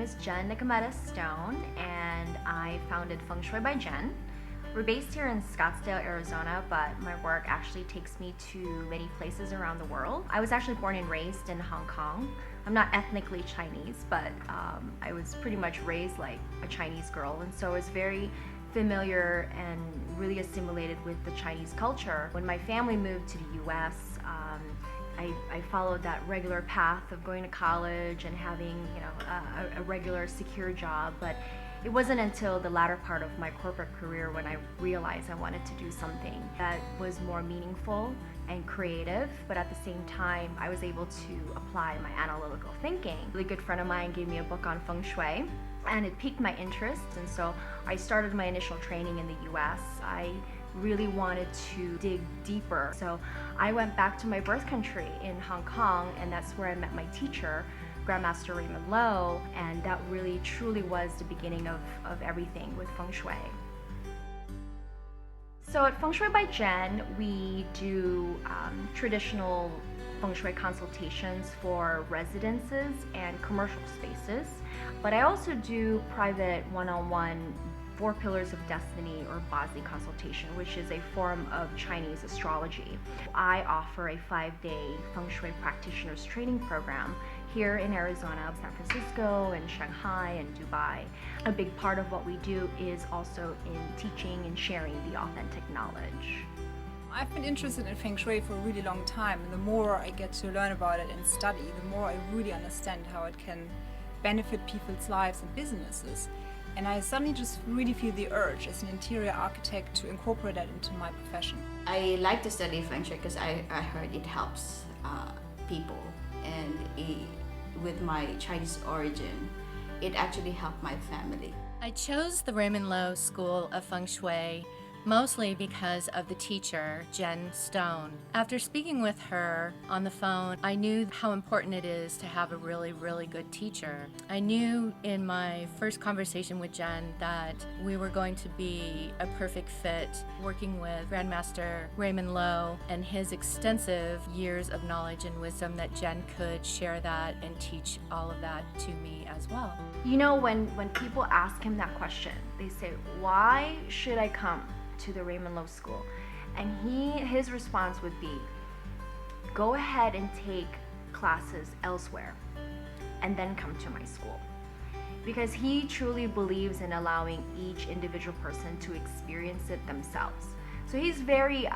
is Jen Stone, and I founded Feng Shui by Jen. We're based here in Scottsdale, Arizona, but my work actually takes me to many places around the world. I was actually born and raised in Hong Kong. I'm not ethnically Chinese, but I was pretty much raised like a Chinese girl, and so I was very familiar and really assimilated with the Chinese culture. When my family moved to the US, I followed that regular path of going to college and having, a regular secure job, but it wasn't until the latter part of my corporate career when I realized I wanted to do something that was more meaningful and creative, but at the same time, I was able to apply my analytical thinking. A really good friend of mine gave me a book on Feng Shui, and it piqued my interest, and so I started my initial training in the US. I really wanted to dig deeper, so I went back to my birth country in Hong Kong, and that's where I met my teacher, Grandmaster Raymond, and that really truly was the beginning of everything with Feng Shui. So at Feng Shui by Jen, we do traditional Feng Shui consultations for residences and commercial spaces, but I also do private one-on-one 4 Pillars of Destiny or Bazi consultation, which is a form of Chinese astrology. I offer a 5-day Feng Shui practitioners training program here in Arizona, San Francisco, and Shanghai, and Dubai. A big part of what we do is also in teaching and sharing the authentic knowledge. I've been interested in Feng Shui for a really long time, and the more I get to learn about it and study, the more I really understand how it can benefit people's lives and businesses. And I suddenly just really feel the urge as an interior architect to incorporate that into my profession. I like to study Feng Shui because I heard it helps people, and with my Chinese origin, it actually helped my family. I chose the Raymond School of Feng Shui mostly because of the teacher, Jen Stone. After speaking with her on the phone, I knew how important it is to have a really, really good teacher. I knew in my first conversation with Jen that we were going to be a perfect fit working with Grandmaster Raymond and his extensive years of knowledge and wisdom, that Jen could share that and teach all of that to me as well. When people ask him that question, they say, why should I come to the Raymond School? And his response would be, go ahead and take classes elsewhere and then come to my school, because he truly believes in allowing each individual person to experience it themselves. So he's very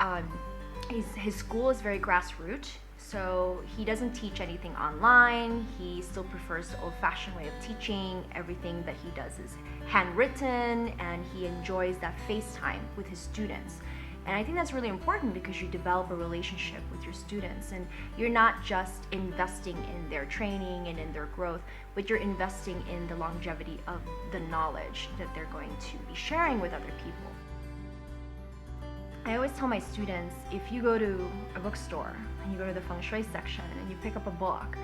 his school is very grassroots, so he doesn't teach anything online. He still prefers the old-fashioned way of teaching. Everything that he does is handwritten, and he enjoys that face time with his students. And I think that's really important because you develop a relationship with your students, and you're not just investing in their training and in their growth, but you're investing in the longevity of the knowledge that they're going to be sharing with other people. I always tell my students, if you go to a bookstore and you go to the Feng Shui section and you pick up a book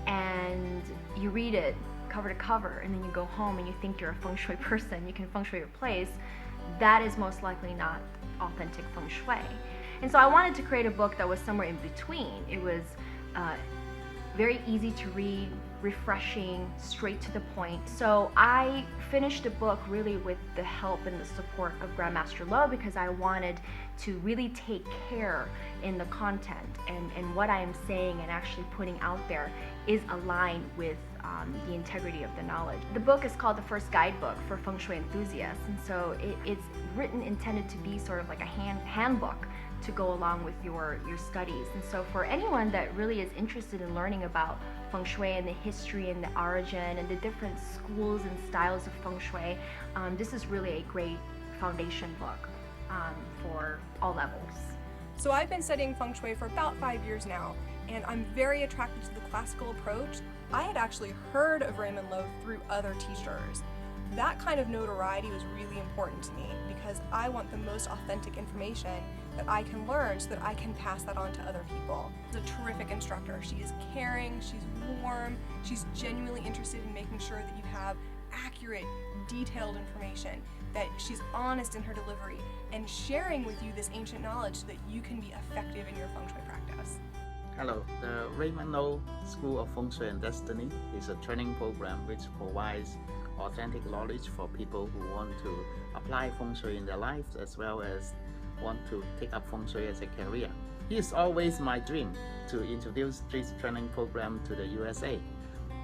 and you read it cover to cover, and then you go home and you think you're a Feng Shui person, you can Feng Shui your place, that is most likely not authentic Feng Shui. And so I wanted to create a book that was somewhere in between. It was very easy to read, refreshing, straight to the point. So I finished the book really with the help and the support of Grandmaster because I wanted to really take care in the content, and what I am saying and actually putting out there is aligned with the integrity of the knowledge. The book is called The First Guidebook for Feng Shui Enthusiasts, and so it's intended to be sort of like a handbook to go along with your studies. And so for anyone that really is interested in learning about Feng Shui and the history and the origin and the different schools and styles of Feng Shui, this is really a great foundation book for all levels. So I've been studying Feng Shui for about 5 years now, and I'm very attracted to the classical approach. I had actually heard of Raymond through other teachers. That kind of notoriety was really important to me because I want the most authentic information that I can learn so that I can pass that on to other people. She's a terrific instructor. She is caring, she's warm, she's genuinely interested in making sure that you have accurate, detailed information, that she's honest in her delivery, and sharing with you this ancient knowledge so that you can be effective in your Feng Shui practice. Hello, the Raymond School of Feng Shui and Destiny is a training program which provides authentic knowledge for people who want to apply Feng Shui in their lives as well as want to take up Feng Shui as a career. It is always my dream to introduce this training program to the USA,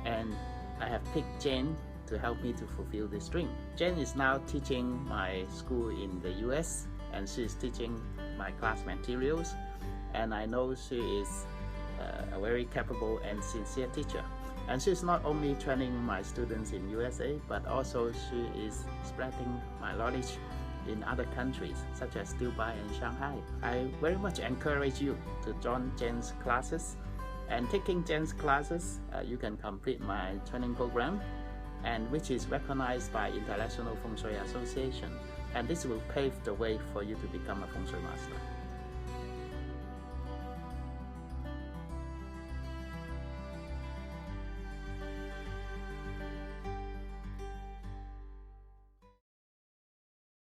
and I have picked Jane to help me to fulfill this dream. Jane is now teaching my school in the US, and she is teaching my class materials, and I know she is a very capable and sincere teacher. And she's not only training my students in USA, but also she is spreading my knowledge in other countries such as Dubai and Shanghai. I very much encourage you to join Jen's classes, and taking Jen's classes you can complete my training program, and which is recognized by International Feng Shui Association, and this will pave the way for you to become a Feng Shui master.